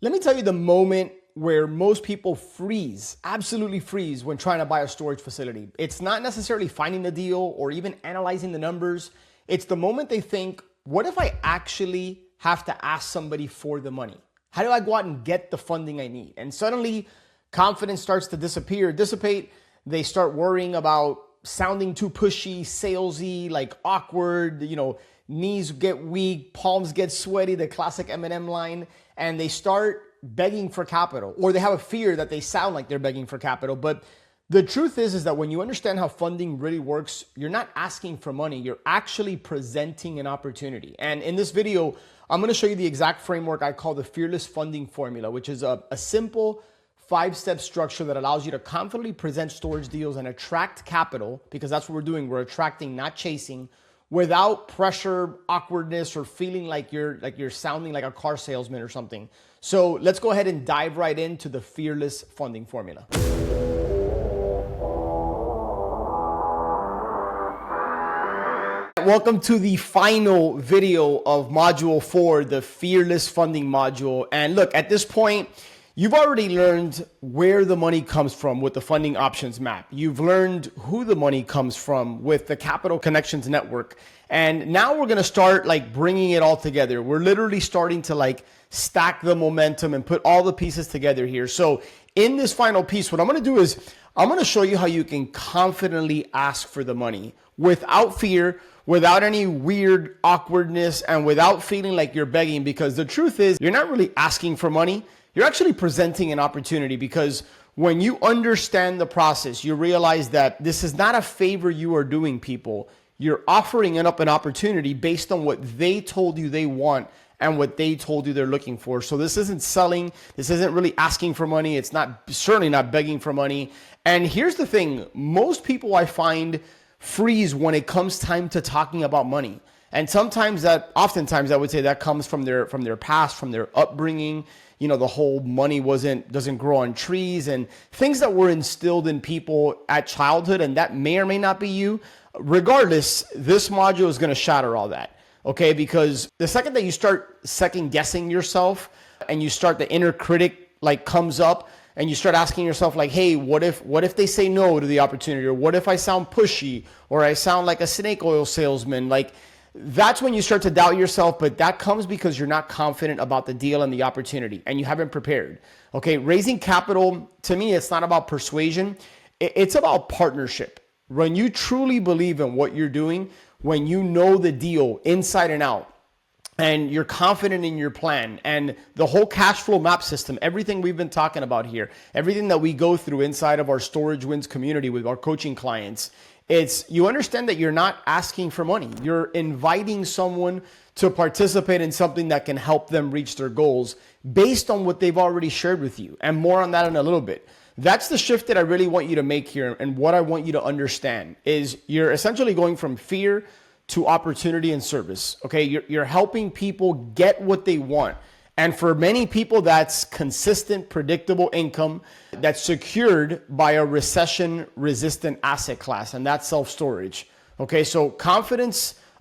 Let me tell you the moment where most people freeze, absolutely freeze when trying to buy a storage facility. It's not necessarily finding the deal or even analyzing the numbers. It's the moment they think, what if I actually have to ask somebody for the money? How do I go out and get the funding I need? And suddenly confidence starts to dissipate. They start worrying about sounding too pushy, salesy, like awkward, knees get weak, palms get sweaty, the classic Eminem line, and they start begging for capital, or they have a fear that they sound like they're begging for capital. But the truth is that when you understand how funding really works, you're not asking for money, you're actually presenting an opportunity. And in this video, I'm gonna show you the exact framework I call the fearless funding formula, which is a simple 5-step structure that allows you to confidently present storage deals and attract capital, because that's what we're doing. We're attracting, not chasing, without pressure, awkwardness, or feeling like you're sounding like a car salesman or something. So let's go ahead and dive right into the fearless funding formula. Welcome to the final video of module 4, the fearless funding module. And look, at this point, you've already learned where the money comes from with the funding options map. You've learned who the money comes from with the Capital Connections Network. And now we're gonna start bringing it all together. We're literally starting to stack the momentum and put all the pieces together here. So in this final piece, what I'm gonna do is I'm gonna show you how you can confidently ask for the money without fear, without any weird awkwardness, and without feeling like you're begging, because the truth is you're not really asking for money. You're actually presenting an opportunity, because when you understand the process, you realize that this is not a favor you are doing people. You're offering up an opportunity based on what they told you they want and what they told you they're looking for. So this isn't selling. This isn't really asking for money. It's certainly not begging for money. And here's the thing. Most people I find freeze when it comes time to talking about money. And oftentimes I would say that comes from their past, from their upbringing. The whole money doesn't grow on trees, and things that were instilled in people at childhood, and that may or may not be you. Regardless, this module is going to shatter all that, okay? Because the second that you start second guessing yourself and you start the inner critic comes up, and you start asking yourself hey, what if they say no to the opportunity? Or what if I sound pushy, or I sound like a snake oil salesman? That's when you start to doubt yourself, but that comes because you're not confident about the deal and the opportunity, and you haven't prepared. Okay, raising capital, to me, it's not about persuasion. It's about partnership. When you truly believe in what you're doing, when you know the deal inside and out, and you're confident in your plan and the whole cash flow map system, everything we've been talking about here, everything that we go through inside of our Storage Wins community with our coaching clients, you understand that you're not asking for money. You're inviting someone to participate in something that can help them reach their goals based on what they've already shared with you. And more on that in a little bit. That's the shift that I really want you to make here. And what I want you to understand is you're essentially going from fear to opportunity and service. Okay, you're helping people get what they want. And for many people, that's consistent, predictable income that's secured by a recession-resistant asset class, and that's self-storage. Okay, so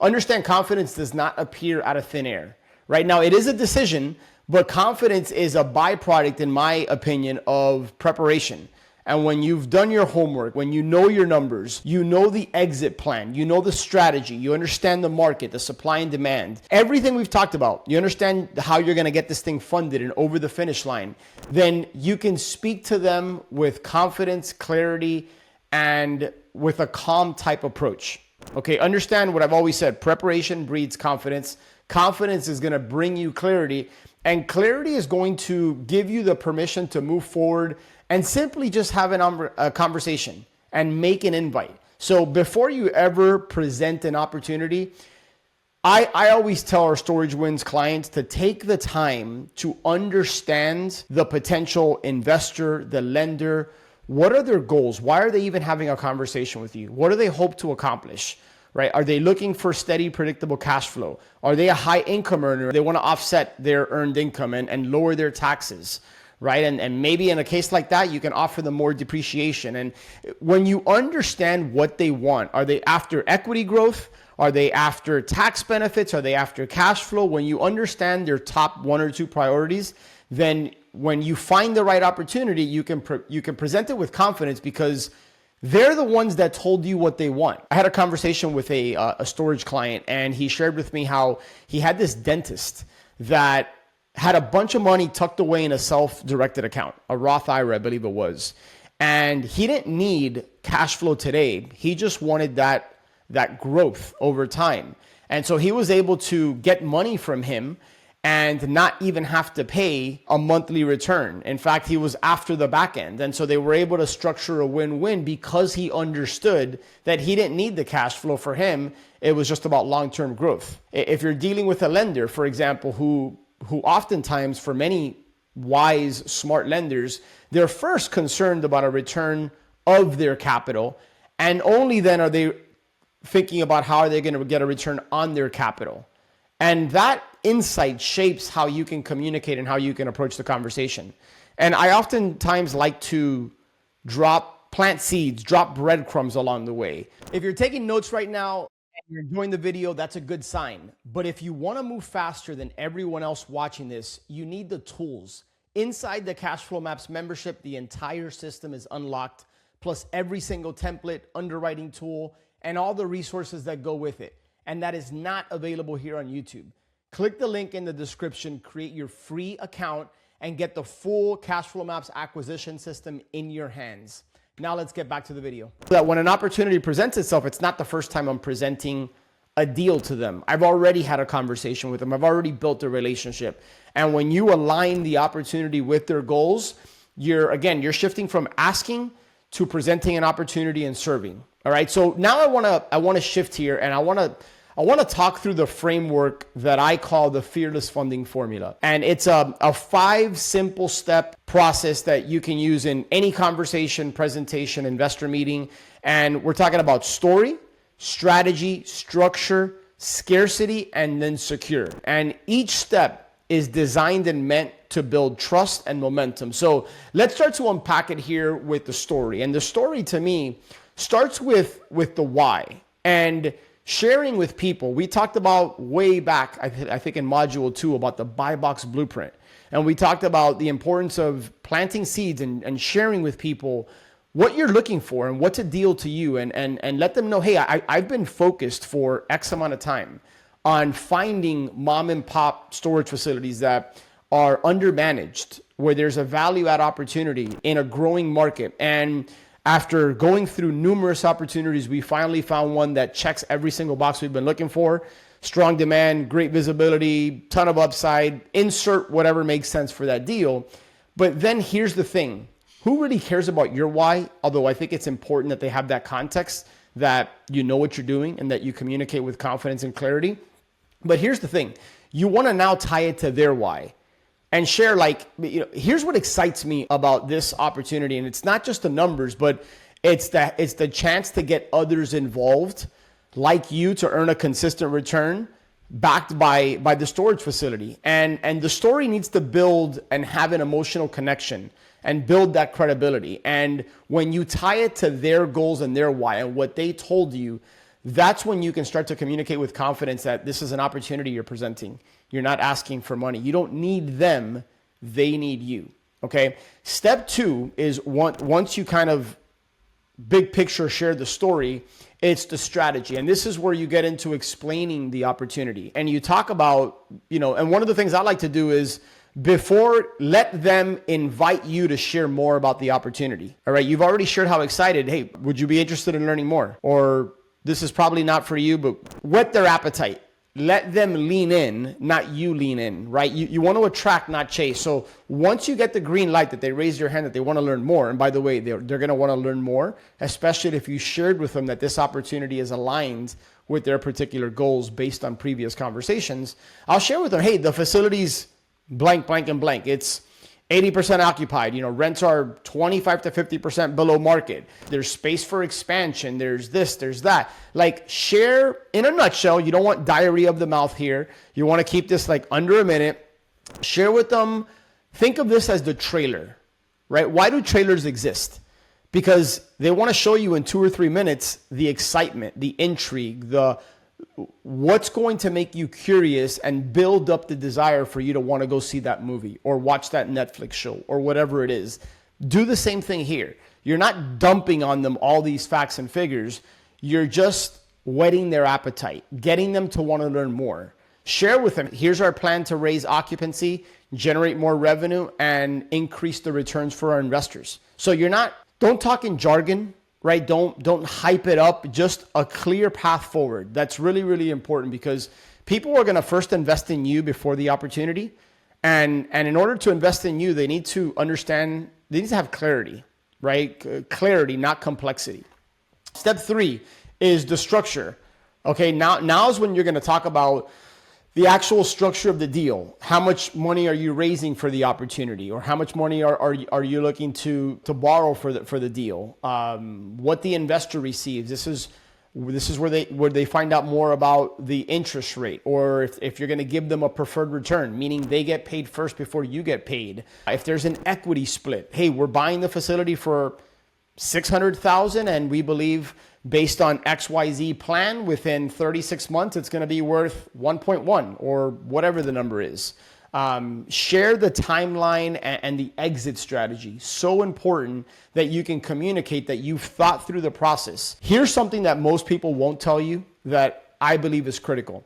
understand confidence does not appear out of thin air. Right now, it is a decision, but confidence is a byproduct, in my opinion, of preparation. And when you've done your homework, when you know your numbers, you know the exit plan, you know the strategy, you understand the market, the supply and demand, everything we've talked about, you understand how you're going to get this thing funded and over the finish line, then you can speak to them with confidence, clarity, and with a calm type approach. Okay, understand what I've always said, preparation breeds confidence. Confidence is going to bring you clarity, and clarity is going to give you the permission to move forward and simply just have a conversation and make an invite. So before you ever present an opportunity, I always tell our Storage Wins clients to take the time to understand the potential investor, the lender. What are their goals? Why are they even having a conversation with you? What do they hope to accomplish? Right? Are they looking for steady, predictable cash flow? Are they a high income earner? They want to offset their earned income and lower their taxes. Right? And maybe in a case like that, you can offer them more depreciation. And when you understand what they want, are they after equity growth? Are they after tax benefits? Are they after cash flow? When you understand their top 1 or 2 priorities, then when you find the right opportunity, you can present it with confidence because they're the ones that told you what they want. I had a conversation with a storage client, and he shared with me how he had this dentist that had a bunch of money tucked away in a self-directed account, a Roth IRA, I believe it was. And he didn't need cash flow today. He just wanted that growth over time. And so he was able to get money from him and not even have to pay a monthly return. In fact, he was after the back end. And so they were able to structure a win-win because he understood that he didn't need the cash flow for him. It was just about long-term growth. If you're dealing with a lender, for example, who oftentimes for many wise, smart lenders, they're first concerned about a return of their capital. And only then are they thinking about how are they going to get a return on their capital. And that insight shapes how you can communicate and how you can approach the conversation. And I oftentimes like to plant seeds, drop breadcrumbs along the way. If you're taking notes right now and you're enjoying the video, that's a good sign. But if you want to move faster than everyone else watching this, you need the tools. Inside the Cashflow Maps membership, the entire system is unlocked, plus every single template, underwriting tool, and all the resources that go with it. And that is not available here on YouTube. Click the link in the description, create your free account, and get the full Cashflow Maps acquisition system in your hands. Now let's get back to the video. That when an opportunity presents itself, it's not the first time I'm presenting a deal to them. I've already had a conversation with them. I've already built a relationship. And when you align the opportunity with their goals, you're shifting from asking to presenting an opportunity and serving. All right. So now I want to shift here, and I want to talk through the framework that I call the fearless funding formula. And it's a 5 simple step process that you can use in any conversation, presentation, investor meeting. And we're talking about story, strategy, structure, scarcity, and then secure. And each step is designed and meant to build trust and momentum. So let's start to unpack it here with the story. And the story to me starts with the why and sharing with people. We talked about way back, I think in module 2, about the buy box blueprint. And we talked about the importance of planting seeds and sharing with people what you're looking for and what's a deal to you, and let them know, hey, I've been focused for X amount of time on finding mom and pop storage facilities that are undermanaged, where there's a value add opportunity in a growing market. And after going through numerous opportunities, we finally found one that checks every single box we've been looking for. Strong demand, great visibility, ton of upside, insert whatever makes sense for that deal. But then here's the thing. Who really cares about your why? Although I think it's important that they have that context, that you know what you're doing and that you communicate with confidence and clarity. But here's the thing. You want to now tie it to their why. And share, here's what excites me about this opportunity. And it's not just the numbers, but it's the chance to get others involved, like you, to earn a consistent return backed by the storage facility. And the story needs to build and have an emotional connection and build that credibility. And when you tie it to their goals and their why and what they told you, that's when you can start to communicate with confidence that this is an opportunity you're presenting. You're not asking for money. You don't need them. They need you. Okay. Step 2 is once you kind of big picture share the story, it's the strategy. And this is where you get into explaining the opportunity. And you talk about, and one of the things I like to do is let them invite you to share more about the opportunity. All right. You've already shared how excited, hey, would you be interested in learning more? Or this is probably not for you, but whet their appetite. Let them lean in, not you lean in, right? You want to attract, not chase. So once you get the green light that they raise their hand, that they want to learn more, and by the way, they're going to want to learn more, especially if you shared with them that this opportunity is aligned with their particular goals based on previous conversations, I'll share with them, hey, the facility's blank, blank, and blank. It's 80% occupied. Rents are 25 to 50% below market. There's space for expansion. There's this, there's that. Share in a nutshell. You don't want diarrhea of the mouth here. You want to keep this under a minute. Share with them. Think of this as the trailer, right? Why do trailers exist? Because they want to show you in 2 or 3 minutes the excitement, the intrigue, the What's going to make you curious and build up the desire for you to want to go see that movie or watch that Netflix show or whatever it is? Do the same thing here. You're not dumping on them all these facts and figures. You're just whetting their appetite, getting them to want to learn more. Share with them, here's our plan to raise occupancy, generate more revenue, and increase the returns for our investors. So don't talk in jargon, right? Don't hype it up. Just a clear path forward. That's really, really important because people are going to first invest in you before the opportunity. And in order to invest in you, they need to understand, they need to have clarity, right? Clarity, not complexity. Step 3 is the structure. Okay, now is when you're going to talk about the actual structure of the deal. How much money are you raising for the opportunity, or how much money are you looking to borrow for the deal? What the investor receives. This is where they find out more about the interest rate, or if you're going to give them a preferred return, meaning they get paid first before you get paid. If there's an equity split, hey, we're buying the facility for $600,000, and we believe based on XYZ plan, within 36 months, it's going to be worth 1.1 or whatever the number is. Share the timeline and the exit strategy. So important that you can communicate that you've thought through the process. Here's something that most people won't tell you that I believe is critical.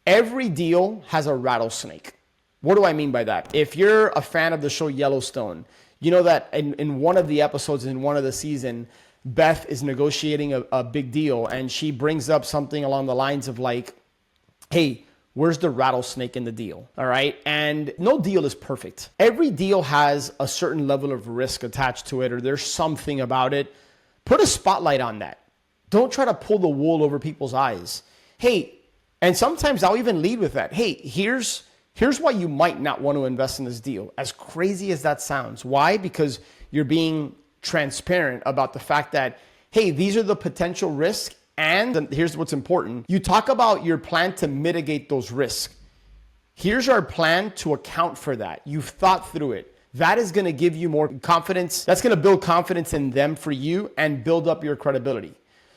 Every deal has a rattlesnake. What do I mean by that? If you're a fan of the show Yellowstone, you know that in one of the episodes in one of the season, Beth is negotiating a big deal, and she brings up something along the lines of like, hey, where's the rattlesnake in the deal? All right. And no deal is perfect. Every deal has a certain level of risk attached to it, or there's something about it. Put a spotlight on that. Don't try to pull the wool over people's eyes. Hey, and sometimes I'll even lead with that. Hey, here's why you might not want to invest in this deal. As crazy as that sounds. Why? Because you're being transparent about the fact that, hey, these are the potential risks, and here's what's important. You talk about your plan to mitigate those risks. Here's our plan to account for that. You've thought through it. That is going to give you more confidence. That's going to build confidence in them for you and build up your credibility.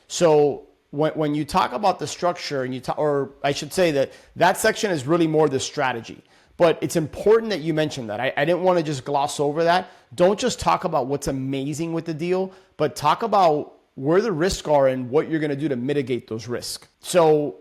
So when you talk about the structure, and or I should say that section is really more the strategy. But it's important that you mention that. I didn't want to just gloss over that. Don't just talk about what's amazing with the deal, but talk about where the risks are and what you're going to do to mitigate those risks. So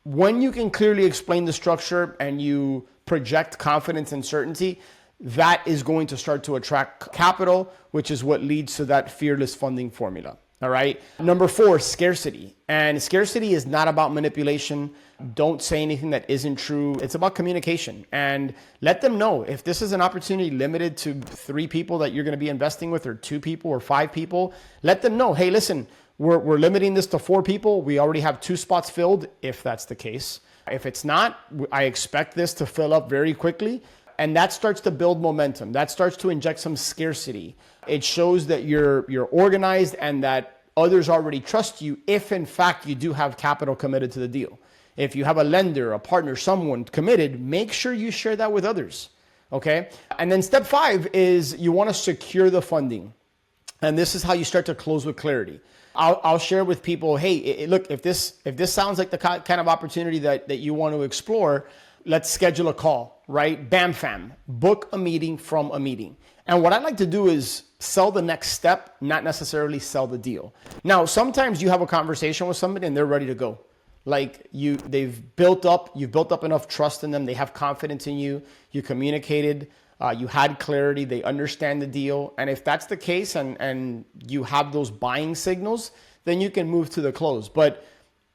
when you can clearly explain the structure and you project confidence and certainty, that is going to start to attract capital, which is what leads to that fearless funding formula. All right. Number 4, scarcity. And scarcity is not about manipulation. Don't say anything that isn't true. It's about communication, and let them know if this is an opportunity limited to 3 people that you're going to be investing with, or 2 people or 5 people. Let them know, hey, listen, we're limiting this to 4 people. We already have 2 spots filled, if that's the case. If it's not, I expect this to fill up very quickly. And that starts to build momentum. That starts to inject some scarcity. It shows that you're organized and that others already trust you if, in fact, you do have capital committed to the deal. If you have a lender, a partner, someone committed, make sure you share that with others, okay? And then step 5 is you want to secure the funding. And this is how you start to close with clarity. I'll share with people, hey, look, if this sounds like the kind of opportunity that you want to explore, let's schedule a call, right? Bam, fam, book a meeting from a meeting. And what I like to do is sell the next step, not necessarily sell the deal. Now, sometimes you have a conversation with somebody and they're ready to go. Like you've built up enough trust in them. They have confidence in you. You communicated, you had clarity. They understand the deal. And if that's the case and you have those buying signals, then you can move to the close. But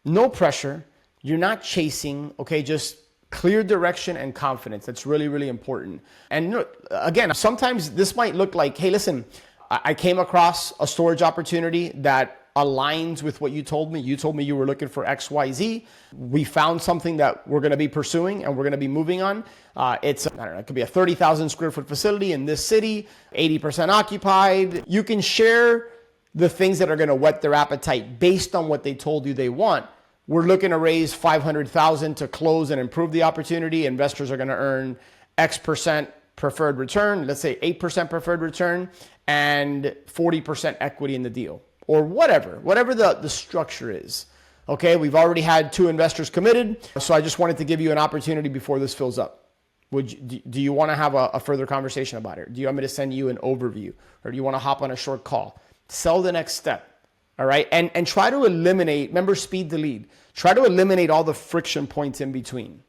no pressure. You're not chasing, okay? Just clear direction and confidence. That's really, really important. And again, sometimes this might look like, hey, listen, I came across a storage opportunity that aligns with what you told me. You told me you were looking for XYZ. We found something that we're going to be pursuing and we're going to be moving on. It could be a 30,000 square foot facility in this city, 80% occupied. You can share the things that are going to whet their appetite based on what they told you they want. We're looking to raise $500,000 to close and improve the opportunity. Investors are going to earn X% preferred return, let's say 8% preferred return, and 40% equity in the deal, or whatever the structure is. Okay, we've already had 2 investors committed, so I just wanted to give you an opportunity before this fills up. Do you want to have a further conversation about it? Do you want me to send you an overview, or do you want to hop on a short call? Sell the next step, all right? And try to eliminate, remember, speed to lead. Try to eliminate all the friction points in between,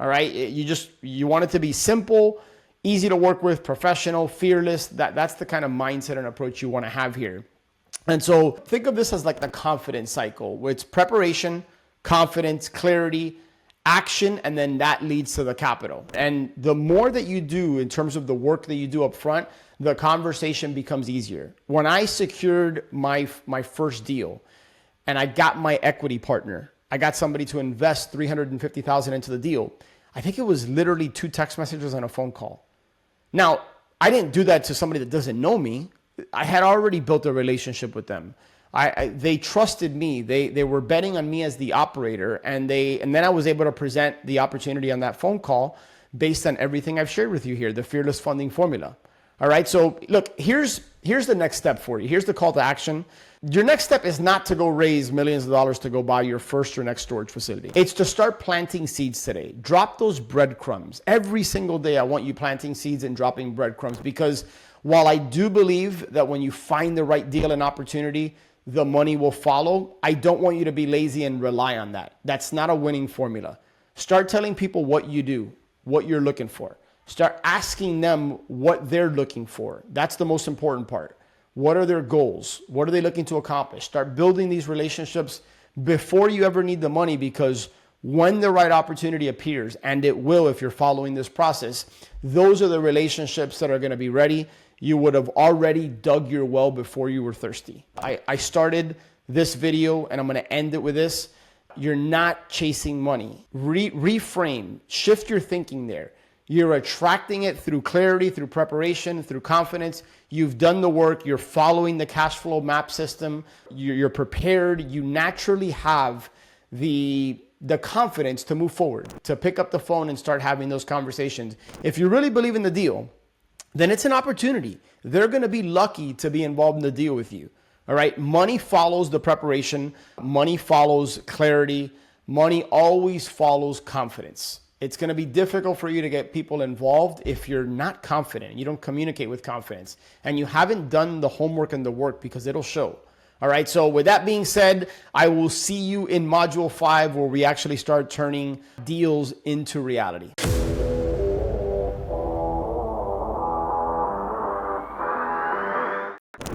all right? You want it to be simple, easy to work with, professional, fearless. That's the kind of mindset and approach you want to have here. And so think of this as like the confidence cycle, where it's preparation, confidence, clarity, action, and then that leads to the capital. And the more that you do in terms of the work that you do up front, the conversation becomes easier. When I secured my first deal and I got my equity partner, I got somebody to invest $350,000 into the deal. I think it was literally 2 text messages and a phone call. Now, I didn't do that to somebody that doesn't know me. I had already built a relationship with them. They trusted me. They were betting on me as the operator, and then I was able to present the opportunity on that phone call based on everything I've shared with you here, the fearless funding formula. All right. So look, here's the next step for you. Here's the call to action. Your next step is not to go raise millions of dollars to go buy your first or next storage facility. It's to start planting seeds today. Drop those breadcrumbs. Every single day, I want you planting seeds and dropping breadcrumbs, because while I do believe that when you find the right deal and opportunity, the money will follow, I don't want you to be lazy and rely on that. That's not a winning formula. Start telling people what you do, what you're looking for. Start asking them what they're looking for. That's the most important part. What are their goals? What are they looking to accomplish? Start building these relationships before you ever need the money, because when the right opportunity appears, and it will if you're following this process, those are the relationships that are going to be ready. You would have already dug your well before you were thirsty. I started this video and I'm going to end it with this. You're not chasing money. Reframe, shift your thinking there. You're attracting it through clarity, through preparation, through confidence. You've done the work. You're following the cash flow map system. You're prepared. You naturally have the confidence to move forward, to pick up the phone and start having those conversations. If you really believe in the deal, then it's an opportunity. They're going to be lucky to be involved in the deal with you. All right. Money follows the preparation. Money follows clarity. Money always follows confidence. It's going to be difficult for you to get people involved if you're not confident, you don't communicate with confidence, and you haven't done the homework and the work, because it'll show. All right. So with that being said, I will see you in module 5, where we actually start turning deals into reality.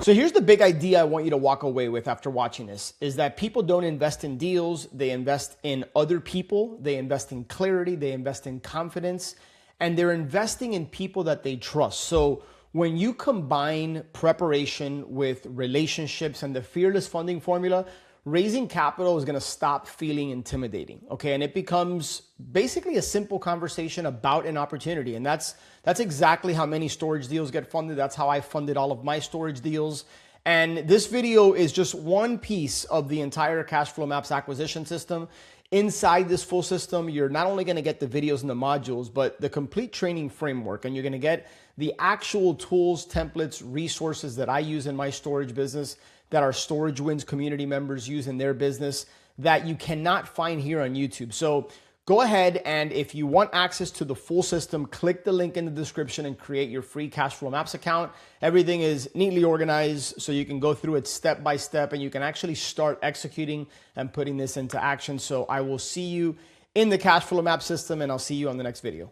So here's the big idea I want you to walk away with after watching this, is that people don't invest in deals. They invest in other people. They invest in clarity. They invest in confidence, and they're investing in people that they trust. So when you combine preparation with relationships and the fearless funding formula, raising capital is going to stop feeling intimidating. Okay. And it becomes basically a simple conversation about an opportunity. And that's exactly how many storage deals get funded. That's how I funded all of my storage deals. And this video is just one piece of the entire Cash Flow Maps acquisition system. Inside this full system, you're not only going to get the videos and the modules, but the complete training framework. And you're going to get the actual tools, templates, resources that I use in my storage business, that our Storage Wins community members use in their business, that you cannot find here on YouTube. So go ahead, and if you want access to the full system, click the link in the description and create your free Cash Flow Maps account. Everything is neatly organized, so you can go through it step by step, and you can actually start executing and putting this into action. So I will see you in the Cash Flow Map system, and I'll see you on the next video.